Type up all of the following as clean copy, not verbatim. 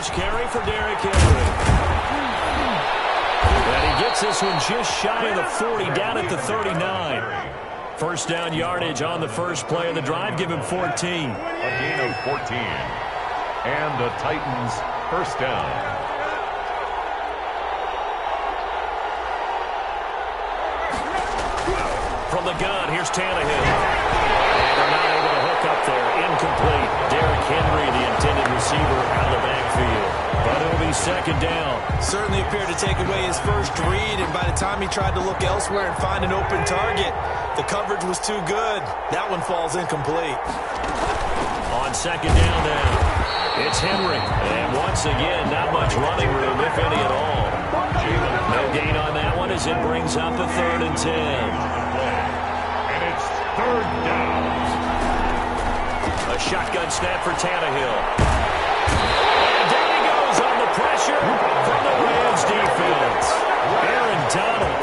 first carry for Derrick Henry. And he gets this one just shy of the 40, down at the 39. First down yardage on the first play of the drive. Give him 14. A gain of 14. And the Titans first down. From the gun, here's Tannehill. And they're not able to hook up there. Incomplete. Derrick Henry, the intended receiver, out of the backfield. But it'll be second down. Certainly appeared to take away his first read, and by the time he tried to look elsewhere and find an open target, the coverage was too good. That one falls incomplete. On second down now, it's Henry. And once again, not much running room, if any at all. No gain on that one as it brings up a 3rd and 10. And it's 3rd down. A shotgun snap for Tannehill. And down he goes on the pressure from the Rams defense. Aaron Donald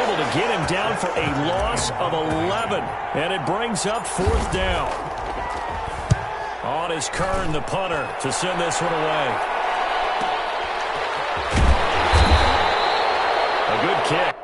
able to get him down for a loss of 11. And it brings up 4th down. On is Kern, the punter, to send this one away. A good kick.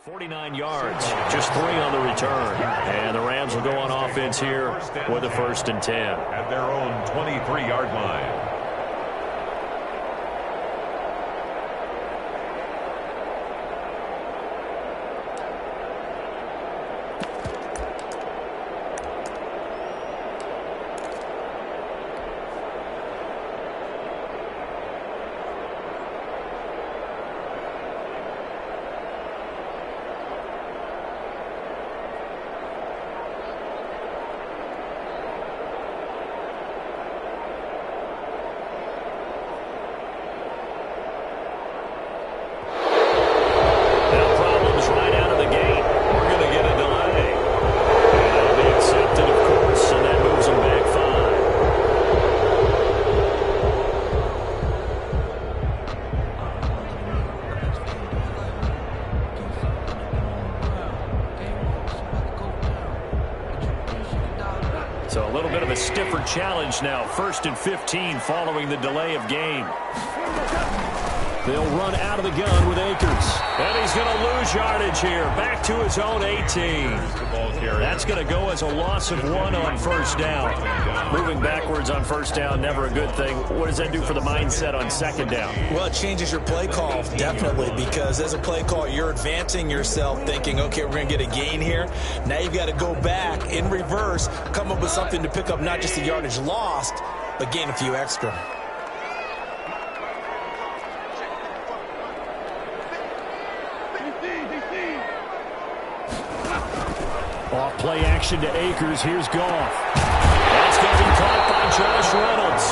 .49 yards, just 3 on the return. And the Rams will go on offense here with a 1st and 10. At their own 23-yard line. So a little bit of a stiffer challenge now. 1st and 15 following the delay of game. They'll run out of the gun with Akers. And he's going to lose yardage here. Back to his own 18. That's going to go as a loss of 1 on 1st down. Moving backwards on 1st down, never a good thing. What does that do for the mindset on 2nd down? Well, it changes your play call, definitely, because as a play call, you're advancing yourself thinking, okay, we're going to get a gain here. Now you've got to go back in reverse, come up with something to pick up not just the yardage lost, but gain a few extra. Off play action to Akers. Here's Goff. That's going to be caught by Josh Reynolds.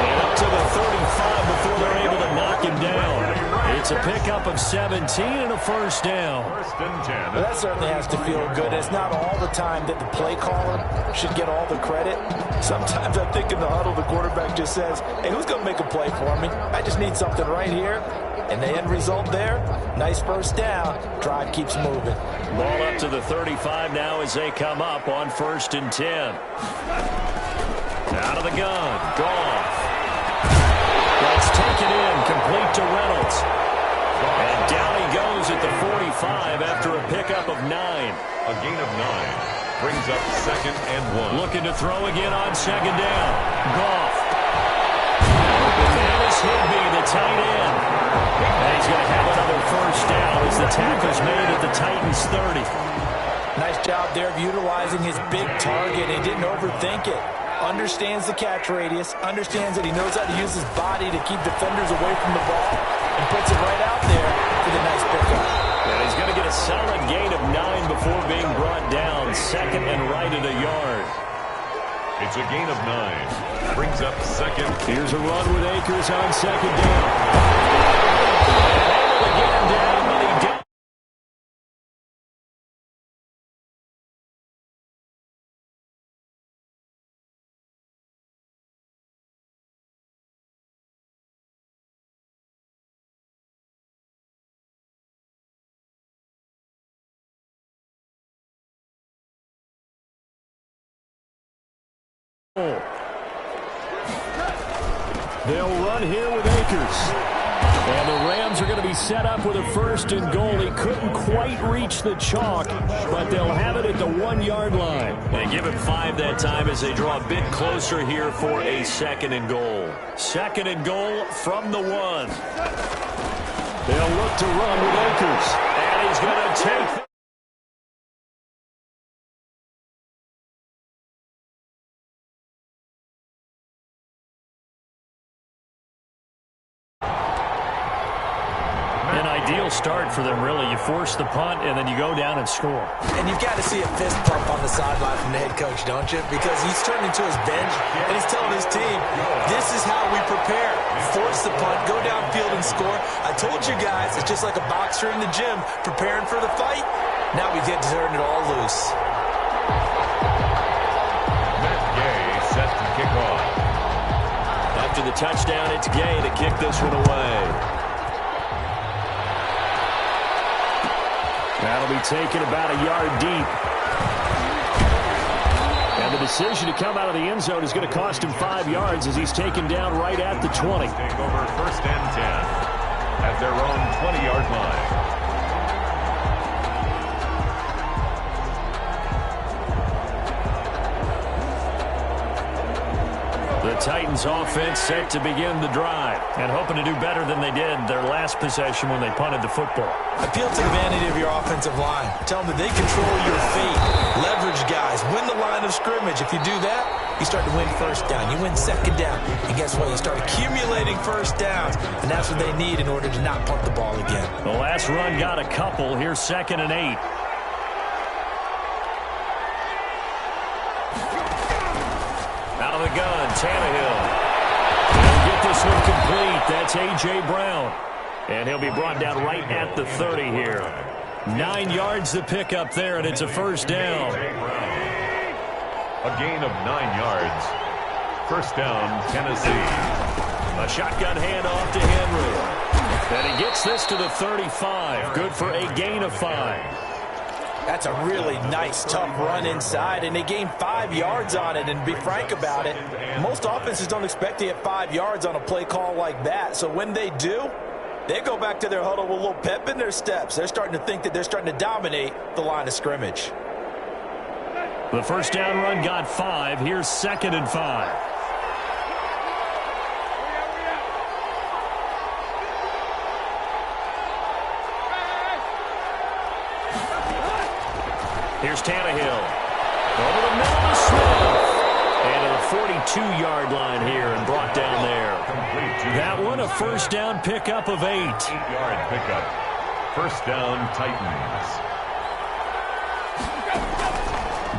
And up to the 35 before they're able to knock him down. It's a pickup of 17 and a 1st down. 1st and 10. Well, that certainly has to feel good. It's not all the time that the play caller should get all the credit. Sometimes I think in the huddle, the quarterback just says, hey, who's going to make a play for me? I just need something right here. And the end result there, nice 1st down. Drive keeps moving. Ball up to the 35 now as they come up on 1st and 10. Out of the gun. Goff. That's taken in. Complete to Reynolds. And down he goes at the 45 after a pickup of 9. A gain of 9 brings up 2nd and 1. Looking to throw again on 2nd down. Goff. Dennis Higbee, the tight end. And he's going to have another first down as the tackle's made at the Titans' 30. Nice job there of utilizing his big target. He didn't overthink it. Understands the catch radius, understands that he knows how to use his body to keep defenders away from the ball, and puts it right out there for the nice pickup. And he's going to get a solid gain of 9 before being brought down. 2nd and right at a yard. It's a gain of 9. Brings up 2nd. Here's a run with Akers on 2nd down. Able to get him down, but he did. They'll run here with Akers. And the Rams are going to be set up with a 1st and goal. He couldn't quite reach the chalk, but they'll have it at the 1-yard line. They give him 5 that time as they draw a bit closer here for a 2nd and goal. 2nd and goal from the 1. They'll look to run with Akers. And he's going to take ideal start for them, really. You force the punt, and then you go down and score. And you've got to see a fist pump on the sideline from the head coach, don't you? Because he's turning to his bench, and he's telling his team, this is how we prepare. Force the punt, go downfield and score. I told you guys, it's just like a boxer in the gym preparing for the fight. Now we get to turn it all loose. Matt Gay set to kick off. After the touchdown, it's Gay to kick this one away. That'll be taken about a yard deep. And the decision to come out of the end zone is going to cost him 5 yards as he's taken down right at the 20. Take over 1st and 10 at their own 20-yard line. The Titans offense set to begin the drive and hoping to do better than they did their last possession when they punted the football. Appeal to the vanity of your offensive line. Tell them that they control your fate. Leverage guys. Win the line of scrimmage. If you do that, you start to win 1st down. You win 2nd down. And guess what? You start accumulating 1st downs. And that's what they need in order to not punt the ball again. The last run got a couple. Here's 2nd and 8. Out of the gun, Tannehill. He'll get this one complete. That's A.J. Brown. And he'll be brought down right at the 30 here. 9 yards to pick up there, and it's a 1st down. A gain of 9 yards. 1st down, Tennessee. A shotgun handoff to Henry. And he gets this to the 35. Good for a gain of 5. That's a really nice, tough run inside, and they gained 5 yards on it. And to be frank about it, most offenses don't expect to get 5 yards on a play call like that. So when they do, they go back to their huddle with a little pep in their steps. They're starting to think that they're starting to dominate the line of scrimmage. The 1st down run got 5. Here's 2nd and 5. Here's Tannehill. Over the middle to Smith. And to the 42-yard line here and brought down there. That one a 1st down pickup of 8. 8-yard pickup. 1st down, Titans.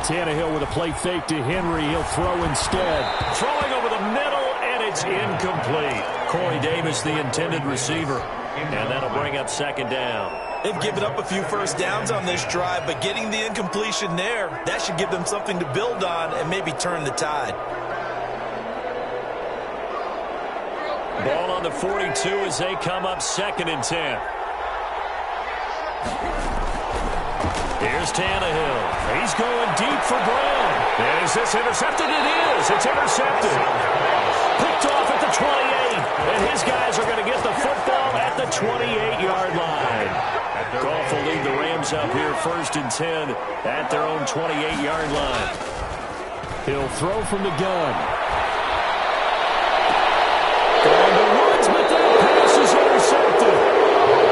Tannehill with a play fake to Henry. He'll throw instead. Throwing over the middle, and it's incomplete. Corey Davis, the intended receiver. And that'll bring up 2nd down. They've given up a few 1st downs on this drive, but getting the incompletion there, that should give them something to build on and maybe turn the tide. Ball on the 42 as they come up 2nd and 10. Here's Tannehill. He's going deep for Brown. And is this intercepted? It is. It's intercepted. Picked off at the 28. And his guys are going to get the football at the 28-yard line. Goff will lead the Rams up here 1st and 10 at their own 28-yard line. He'll throw from the gun. Going to Woods, but that pass is intercepted.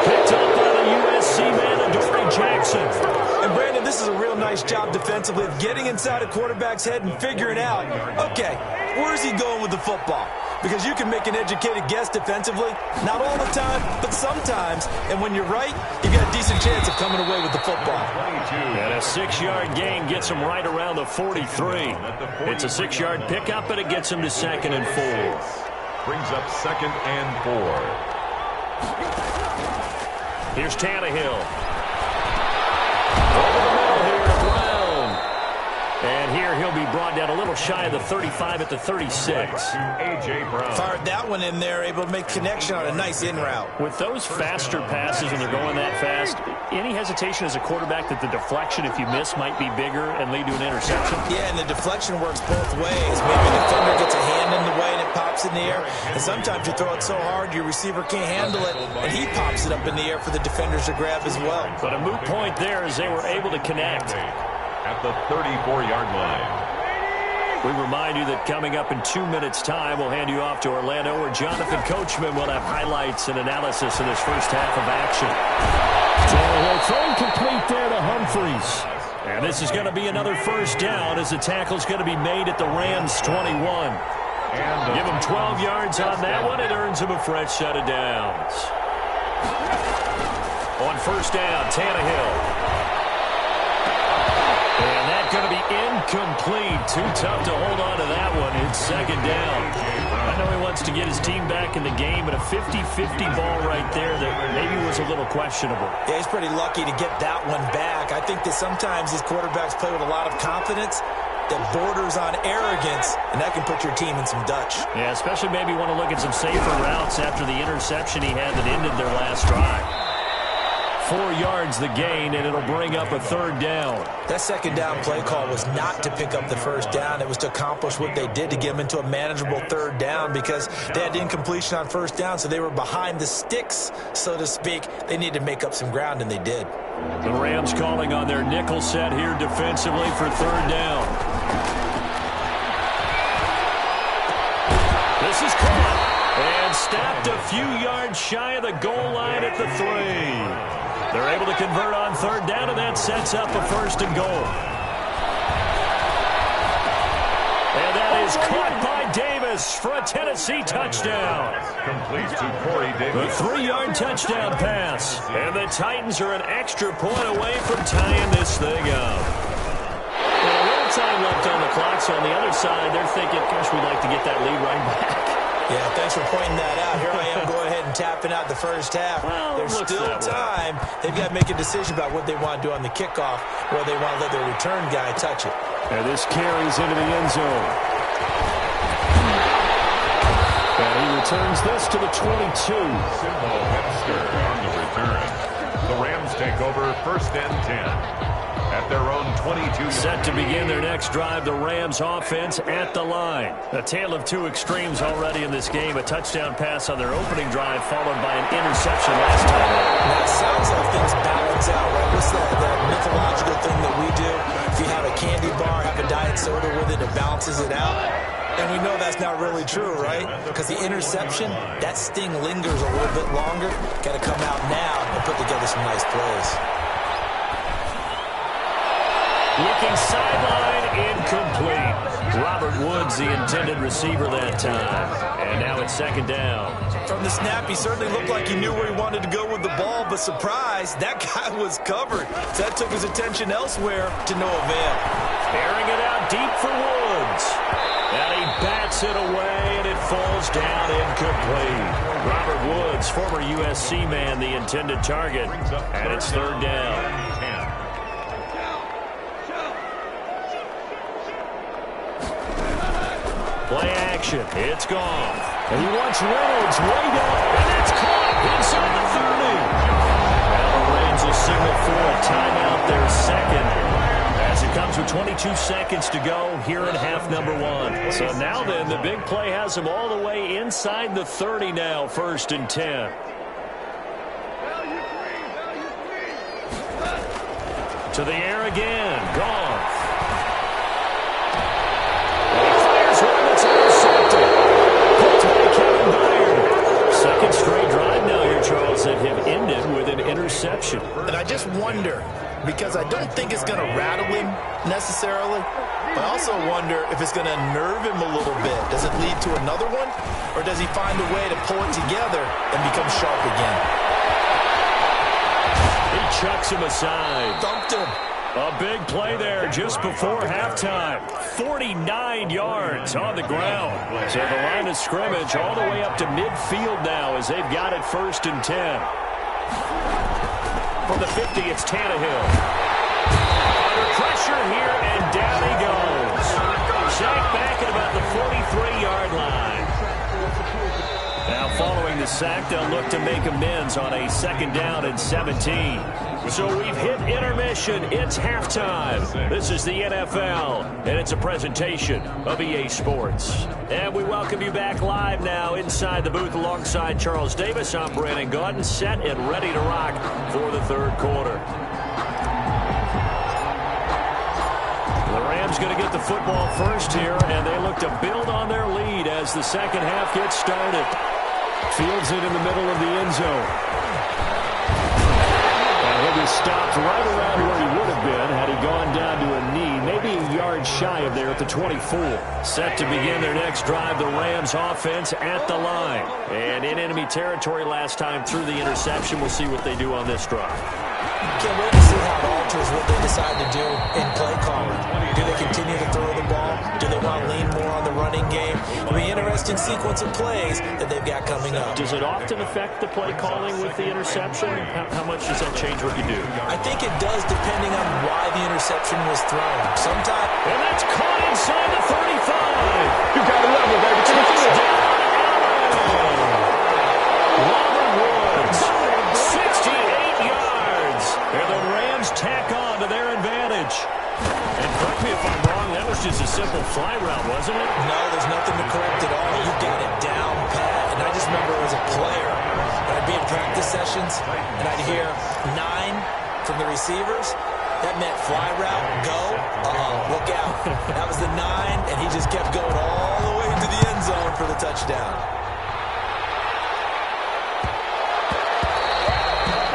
Picked up by the USC man, Adoree Jackson. And Brandon, this is a real nice job defensively of getting inside a quarterback's head and figuring out, okay, where's he going with the football? Because you can make an educated guess defensively, not all the time, but sometimes. And when you're right, you got a decent chance of coming away with the football. And a 6-yard gain gets him right around the 43. It's a 6-yard pickup, and it gets him to 2nd and 4. Brings up 2nd and 4. Here's Tannehill. Over the middle here to Brown. And here he'll be brought down a little shy of the 35 at the 36. A.J. Brown. Fired that one in there, able to make connection on a nice in route. With those faster passes when they're going that fast, any hesitation as a quarterback that the deflection, if you miss, might be bigger and lead to an interception? Yeah, and the deflection works both ways. Maybe the defender gets a hand in the way and it pops in the air. And sometimes you throw it so hard your receiver can't handle it, and he pops it up in the air for the defenders to grab as well. But a moot point there as they were able to connect. At the 34-yard line. We remind you that coming up in 2 minutes' time, we'll hand you off to Orlando, where Jonathan Coachman will have highlights and analysis in this first half of action. Throw complete there to Humphries. And this is going to be another first down as the tackle's going to be made at the Rams' 21. Give him 12 yards on that one. It earns him a fresh set of downs. On first down, Tannehill. And that's going to be incomplete. Too tough to hold on to that one. It's 2nd down. I know he wants to get his team back in the game, but a 50-50 ball right there that maybe was a little questionable. Yeah, he's pretty lucky to get that one back. I think that sometimes these quarterbacks play with a lot of confidence that borders on arrogance, and that can put your team in some Dutch. Yeah, especially maybe want to look at some safer routes after the interception he had that ended their last drive. 4 yards the gain, and it'll bring up a 3rd down. That 2nd down play call was not to pick up the 1st down. It was to accomplish what they did to get them into a manageable 3rd down because they had incompletion on 1st down, so they were behind the sticks, so to speak. They needed to make up some ground, and they did. The Rams calling on their nickel set here defensively for 3rd down. This is caught and stopped a few yards shy of the goal line at the 3. They're able to convert on 3rd down, and that sets up a 1st and goal. And that is caught by Davis for a Tennessee touchdown. Complete to Corey Davis. A 3-yard touchdown pass. And the Titans are an extra point away from tying this thing up. Well, a little time left on the clock, so on the other side, they're thinking, gosh, we'd like to get that lead right back. Yeah, thanks for pointing that out. Here I am going ahead and tapping out the first half. Well, there's still time. They've got to make a decision about what they want to do on the kickoff, or they want to let their return guy touch it. And this carries into the end zone. And he returns this to the 22. Simple Webster on the return. The Rams take over 1st and 10. At their own 22. Set to begin their next drive, the Rams offense at the line. A tale of two extremes already in this game. A touchdown pass on their opening drive, followed by an interception last time. Now, it sounds like things balance out, right? What's that mythological thing that we do? If you have a candy bar, have a diet soda with it, it balances it out. And we know that's not really true, right? Because the interception, that sting lingers a little bit longer. Got to come out now and put together some nice plays. Looking sideline, incomplete. Robert Woods, the intended receiver that time. And now it's 2nd down. From the snap, he certainly looked like he knew where he wanted to go with the ball, but surprise, that guy was covered. So that took his attention elsewhere to no avail. Airing it out deep for Woods. And he bats it away, and it falls down incomplete. Robert Woods, former USC man, the intended target. And it's 3rd down. Play action. It's gone. And he wants Reynolds way down. And it's caught inside the 30. Now the Rams will signal for a timeout. Their 2nd Rams with 22 seconds to go here in half number one. So now then, the big play has them all the way inside the 30 now, 1st and 10. To the air again. Goff. And he fires one that's intercepted. Picked by Kevin Byard. Second straight drive now here, Charles, that have ended with an interception. And I just wonder, because I don't think it's going to rattle him necessarily, but I also wonder if it's going to nerve him a little bit. Does it lead to another one? Or does he find a way to pull it together and become sharp again? He chucks him aside. Thumped him. A big play there just before halftime. 49 yards on the ground. So the line of scrimmage all the way up to midfield now as they've got it 1st and 10. From the 50, it's Tannehill. Under pressure here, and down he goes. Sacked back at about the 43-yard line. Now following the sack, they'll look to make amends on a 2nd down and 17. So we've hit intermission. It's halftime. This is the NFL, and it's a presentation of EA Sports. And we welcome you back live now inside the booth alongside Charles Davis. I'm Brandon Gaudin, set and ready to rock for the 3rd quarter. The Rams going to get the football first here, and they look to build on their lead as the 2nd half gets started. Fields it in the middle of the end zone. He'll be stopped right around where he would have been had he gone down to a knee, maybe a yard shy of there at the 24. Set to begin their next drive, the Rams offense at the line. And in enemy territory last time through the interception. We'll see what they do on this drive. Can't wait to see how it alters what they decide to do in play calling. Do they continue to throw the ball? Do they want to lean more on the running game? It'll be an interesting sequence of plays that they've got coming up. Does it often affect the play calling with the interception? How much does that change what you do? I think it does, depending on why the interception was thrown. Sometimes. And that's caught inside the 35. You got to love it, baby. Robert Woods, 68 yards. And the Rams tack on to their advantage. And correct me if I'm wrong, that was just a simple fly route, wasn't it? No, there's nothing to correct at all. You got it down pat. And I just remember as a player, when I'd be in practice sessions, and I'd hear 9 from the receivers. That meant fly route, go, look out. That was the 9, and he just kept going all the way into the end zone for the touchdown.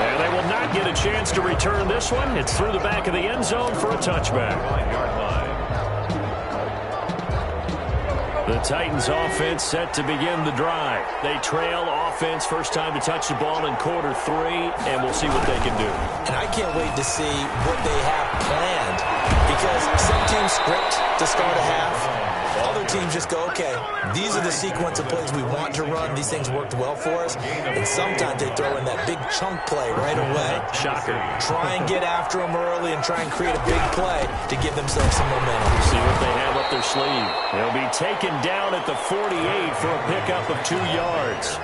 And they will not get a chance to return this one. It's through the back of the end zone for a touchback. The Titans offense set to begin the drive. They trail offense, first time to touch the ball in quarter 3, and we'll see what they can do. And I can't wait to see what they have planned, because some teams script to start a half. Other teams just go, okay, these are the sequence of plays we want to run. These things worked well for us. And sometimes they throw in that big chunk play right away. Shocker. Try and get after them early and try and create a big play to give themselves some momentum. See what they have up their sleeve. They'll be taken down at the 48 for a pickup of 2 yards.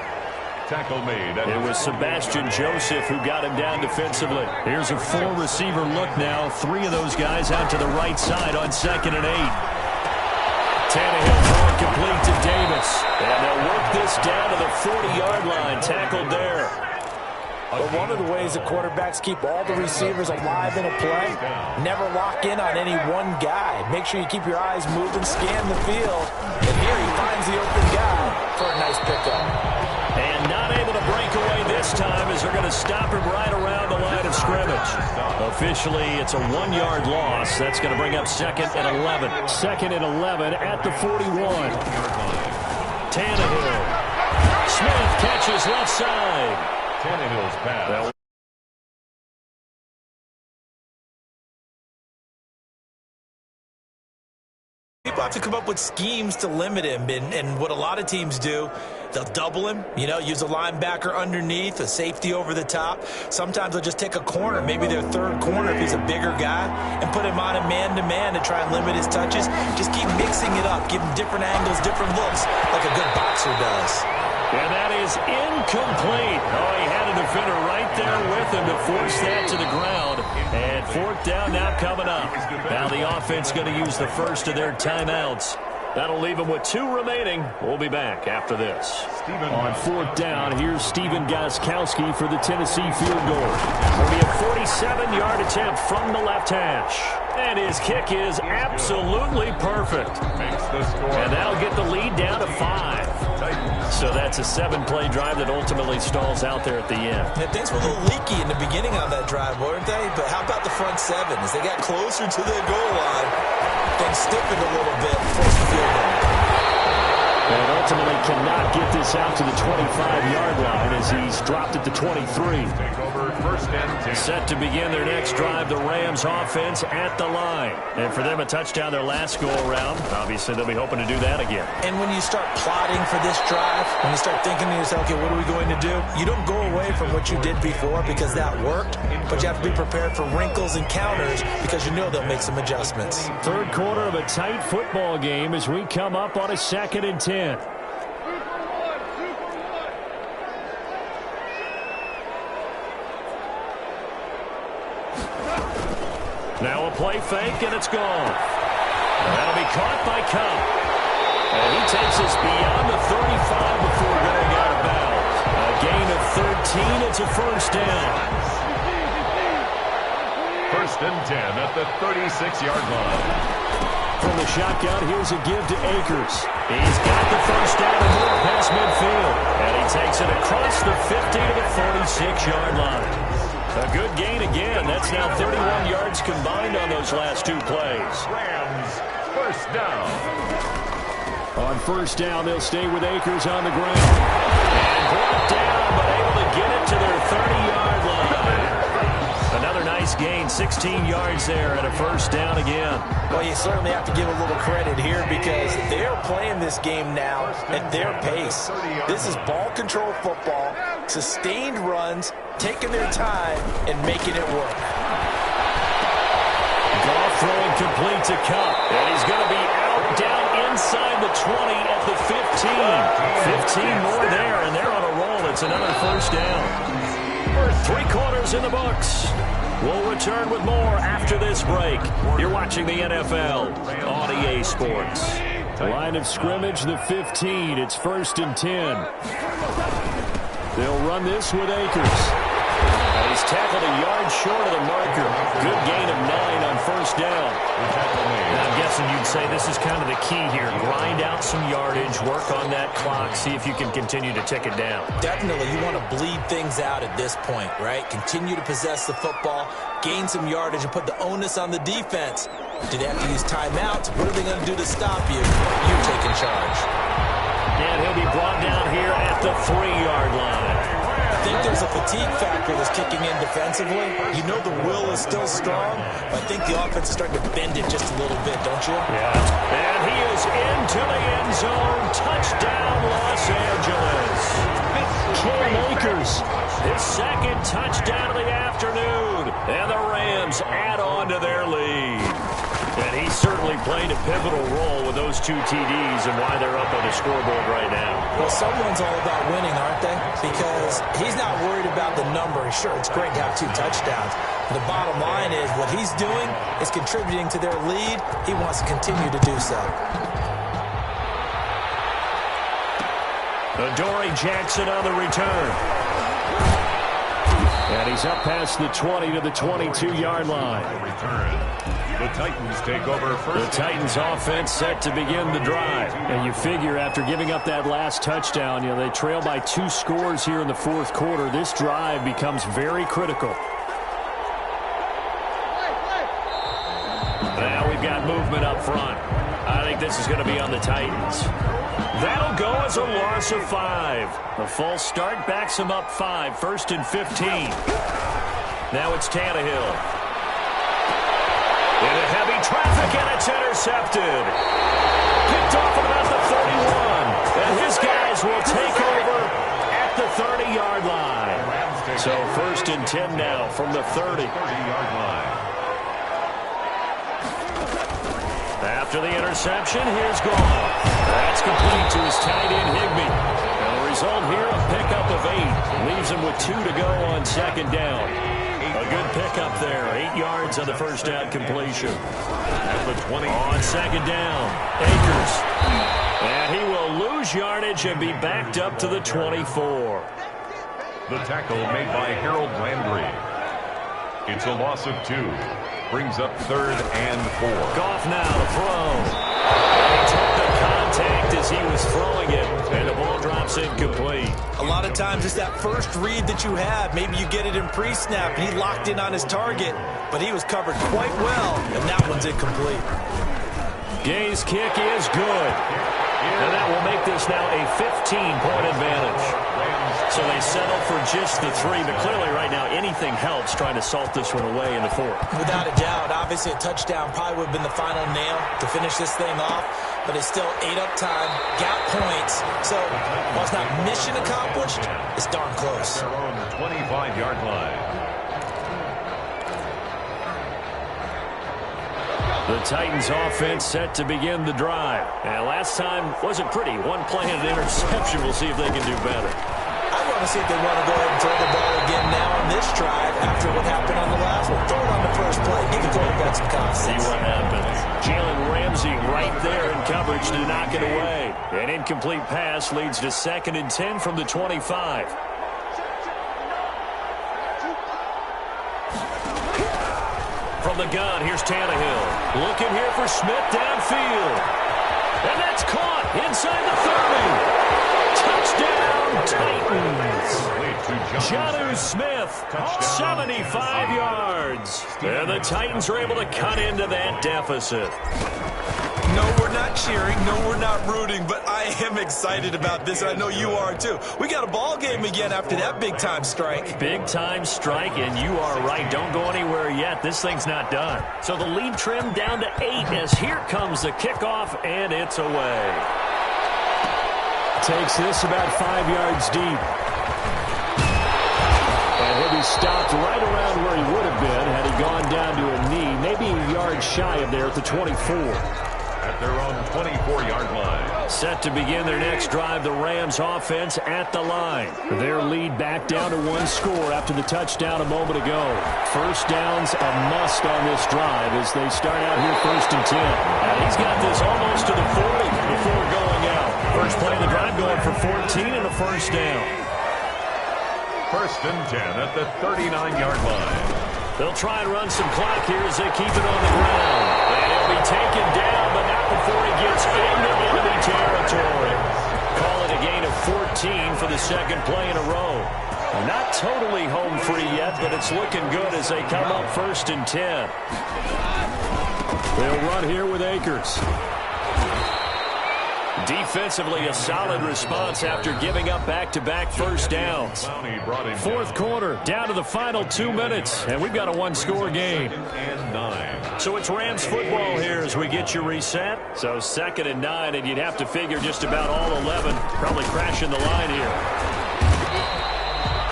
Tackle made. It was Sebastian Joseph who got him down defensively. Here's a 4-receiver look now. 3 of those guys out to the right side on 2nd and 8. Tannehill throwing complete to Davis. And they'll work this down to the 40-yard line. Tackled there. But one of the ways that quarterbacks keep all the receivers alive in a play, never lock in on any one guy. Make sure you keep your eyes moving, scan the field. And here he finds the open guy for a nice pickup. And not able to break away this time as they're going to stop him right around the line of scrimmage. Officially, it's a 1-yard loss. That's going to bring up 2nd and 11. 2nd and 11 at the 41. Tannehill. Smith catches left side. Tannehill's pass. People have to come up with schemes to limit him, and what a lot of teams do, they'll double him, use a linebacker underneath, a safety over the top. Sometimes they'll just take a corner, maybe their 3rd corner if he's a bigger guy, and put him on a man-to-man to try and limit his touches. Just keep mixing it up, give him different angles, different looks, like a good boxer does. And that is incomplete. Oh, he had it defender right there with him to force that to the ground. And fourth down now coming up. Now the offense going to use the first of their timeouts. That'll leave them with 2 remaining. We'll be back after this. On fourth down, here's Steven Gostkowski for the Tennessee field goal. It'll be a 47-yard attempt from the left hash. And his kick is absolutely perfect. And that'll get the lead down to 5. So that's a 7-play drive that ultimately stalls out there at the end. Yeah, things were a little leaky in the beginning of that drive, weren't they? But how about the front 7? As they got closer to the goal line, things stiffened a little bit, forced the field goal. And ultimately cannot get this out to the 25-yard line as he's dropped it to 23. Take over first and 10. Set to begin their next drive, the Rams offense at the line. And for them, a touchdown their last go-around. Obviously, they'll be hoping to do that again. And when you start plotting for this drive, when you start thinking to yourself, okay, what are we going to do? You don't go away from what you did before because that worked, but you have to be prepared for wrinkles and counters because you know they'll make some adjustments. Third quarter of a tight football game as we come up on a 2nd and 10. Now a play fake, and it's gone. That'll be caught by Cup. And he takes us beyond the 35 before going out of bounds. A gain of 13. It's a first down. First and 10 at the 36-yard line. From the shotgun, here's a give to Akers. He's got the first down and more past midfield. And he takes it across the 50 to the 46-yard line. A good gain again. That's now 31 yards combined on those last 2 plays. Rams, first down. On first down, they'll stay with Akers on the ground. And brought down, but able to get it to their 30-yard line. Another nice gain, 16 yards there and a first down again. Well, you certainly have to give a little credit here because they're playing this game now at their pace. This is ball control football, sustained runs, taking their time and making it work. Goff throwing complete to Cup. And he's going to be out down inside the 20 at the 15. 15 more there, and they're on a roll. It's another first down. 3 quarters in the books. We'll return with more after this break. You're watching the NFL on EA Sports. Line of scrimmage, the 15. It's first and 10. They'll run this with Akers. And he's tackled a yard short of the marker. Good gain of 9 on first down. And I'm guessing you'd say this is kind of the key here. Grind out some yardage, work on that clock, see if you can continue to tick it down. Definitely, you want to bleed things out at this point, right? Continue to possess the football, gain some yardage, and put the onus on the defense. Do they have to use timeouts? What are they going to do to stop you? You taking charge. And he'll be brought down here at the 3-yard line. I think there's a fatigue factor that's kicking in defensively. You know the will is still strong, but I think the offense is starting to bend it just a little bit, don't you? Yeah. And he is into the end zone. Touchdown, Los Angeles. Cam Akers, his 2nd touchdown of the afternoon. And the Rams add on to their lead. And he certainly played a pivotal role with those 2 TDs and why they're up on the scoreboard right now. Well, someone's all about winning, aren't they? Because he's not worried about the number. Sure, it's great to have 2 touchdowns. But the bottom line is what he's doing is contributing to their lead. He wants to continue to do so. Adoree Jackson on the return. And he's up past the 20 to the 22-yard line. The Titans take over first. The Titans offense set to begin the drive. And you figure after giving up that last touchdown, they trail by 2 scores here in the 4th quarter. This drive becomes very critical. Now we've got movement up front. I think this is going to be on the Titans. That'll go as a loss of 5. The false start backs him up 5. First and 15. Now it's Tannehill. Into heavy traffic, and it's intercepted. Picked off at about the 31. And his guys will take over at the 30-yard line. So first and 10 now from the 30. 30-yard line. After the interception, here's Goff. That's complete to his tight end, Higbee. They'll result here, a pickup of 8. Leaves him with 2 to go on second down. A good pickup there. 8 yards on the first down completion. At the 20. On second down, Akers. And he will lose yardage and be backed up to the 24. The tackle made by Harold Landry. It's a loss of 2. Brings up 3rd and 4. Goff now to throw. And he took the contact as he was throwing it, and the ball drops incomplete. A lot of times it's that first read that you have. Maybe you get it in pre-snap, and he locked in on his target, but he was covered quite well, and that one's incomplete. Gay's kick is good. And that will make this now a 15-point advantage. So they settle for just the 3, but clearly right now anything helps trying to salt this one away in the 4th. Without a doubt, obviously a touchdown probably would have been the final nail to finish this thing off, but it's still 8 up time, got points. So while it's not mission accomplished, it's darn close. Their own 25-yard line. The Titans offense set to begin the drive. And last time wasn't pretty. One play and an interception. We'll see if they can do better. I want to see if they want to go ahead and throw the ball again now on this drive after what happened on the last one. Throw it on the first play. Give the quarterback some confidence. See what happens. Jalen Ramsey right there in coverage to knock it away. An incomplete pass leads to 2nd and 10 from the 25. From the gun, here's Tannehill. Looking here for Smith downfield. And that's caught inside the 30. Touchdown, Titans. Jonnu Smith, 75 yards. And the Titans are able to cut into that deficit. No, we're not cheering. No, we're not rooting. But I am excited about this. I know you are, too. We got a ball game again after that big-time strike. Big-time strike, and you are right. Don't go anywhere yet. This thing's not done. So the lead trimmed down to 8 as here comes the kickoff, and it's away. Takes this about 5 yards deep. And he'll be stopped right around where he would have been had he gone down to a knee, maybe a yard shy of there at the 24. At their own 24-yard line. Set to begin their next drive, the Rams offense at the line. Their lead back down to 1 score after the touchdown a moment ago. First down's a must on this drive as they start out here 1st and 10. And he's got this almost to the 40 before going out. First play of the drive going for 14 and a first down. 1st and 10 at the 39-yard line. They'll try and run some clock here as they keep it on the ground. And he'll be taken down, but not before he gets into enemy territory. Call it a gain of 14 for the 2nd play in a row. Not totally home free yet, but it's looking good as they come up 1st and 10. They'll run here with Akers. Defensively, a solid response after giving up back-to-back first downs. 4th quarter, down to the final 2 minutes, and we've got a 1-score game. So it's Rams football here as we get you reset. So 2nd and 9, and you'd have to figure just about all 11 probably crashing the line here.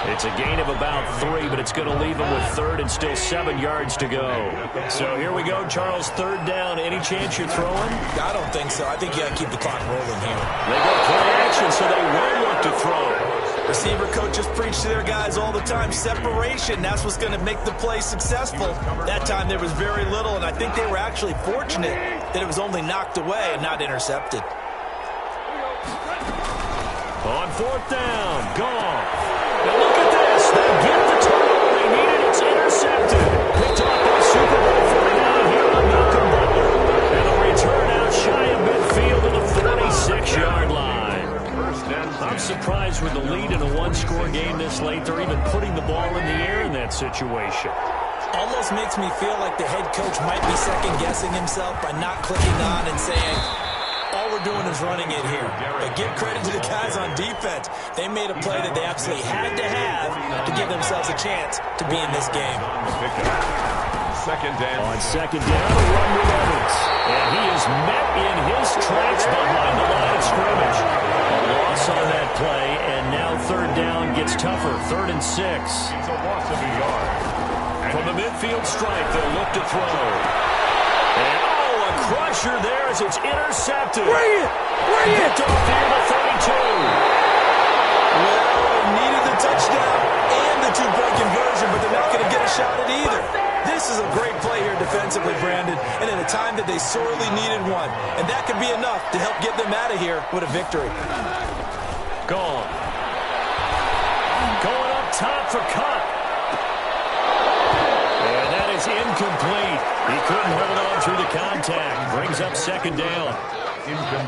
It's a gain of about 3, but it's going to leave them with 3rd and still 7 yards to go. So here we go, Charles, 3rd down. Any chance you're throwing? I don't think so. I think you got to keep the clock rolling here. They go play action, so they will look to throw. Receiver coaches preach to their guys all the time. Separation, that's what's going to make the play successful. That time there was very little, and I think they were actually fortunate that it was only knocked away and not intercepted. On 4th down, Goff. Now look at this. They get the turnover they needed. It's intercepted. Picked off by Super Bowl 49 here on Malcolm Butler. And a return out shy of midfield to the 46-yard line. I'm surprised with the lead in a 1-score game this late, they're even putting the ball in the air in that situation. Almost makes me feel like the head coach might be second-guessing himself by not clicking on and saying, all we're doing is running it here. But give credit to the guys on defense. They made a play that they absolutely had to have to give themselves a chance to be in this game. 2nd down. On 2nd down, a run with Evans. And he is met in his tracks behind the line of scrimmage. A loss on that play, and now 3rd down gets tougher. 3rd and 6. It's a loss of a yard. From the midfield stripe, they'll look to throw. And crusher there as it's intercepted. Bring it! Bring it! Picked off near the 32. the touchdown and the two-point conversion, but they're not going to get a shot at either. This is a great play here defensively, Brandon, and at a time that they sorely needed one. And that could be enough to help get them out of here with a victory. Gone. Going up top for Cup. And that is incomplete. He couldn't hold on through the contact. Brings up second down.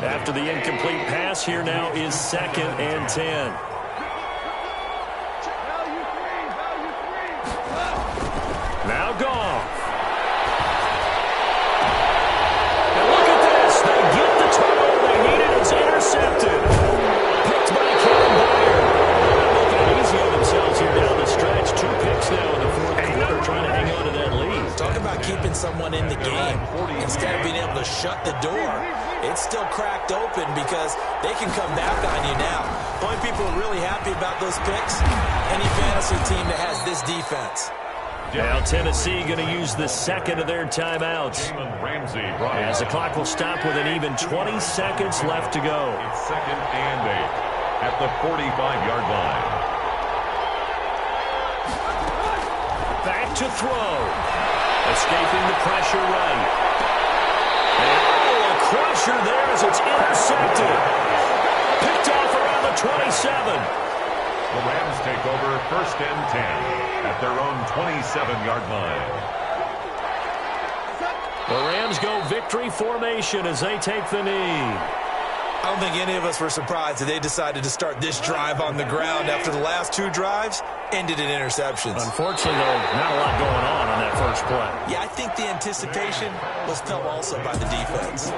After the incomplete pass, here now is 2nd and 10. Now Goff. And look at this. They get the turnover they needed. It's intercepted. Picked by Kevin Byard. Not making it easy on themselves here down the stretch. 2 picks now in the 4th quarter, trying to hang on to that lead. Talk about keeping someone in the game. Instead of being able to shut the door, it's still cracked open because they can come back on you now. The only people who are really happy about those picks, any fantasy team that has this defense. Now Tennessee going to use the 2nd of their timeouts. As the clock will stop with an even 20 seconds left to go. It's 2nd and 8 at the 45-yard line. Back to throw. Escaping the pressure right. And a crusher there as it's intercepted. Picked off around the 27. The Rams take over 1st and 10 at their own 27-yard line. The Rams go victory formation as they take the knee. I don't think any of us were surprised that they decided to start this drive on the ground after the last 2 drives ended in interceptions. Unfortunately, though, not a lot going on that first play. Yeah, I think the anticipation was felt also by the defense.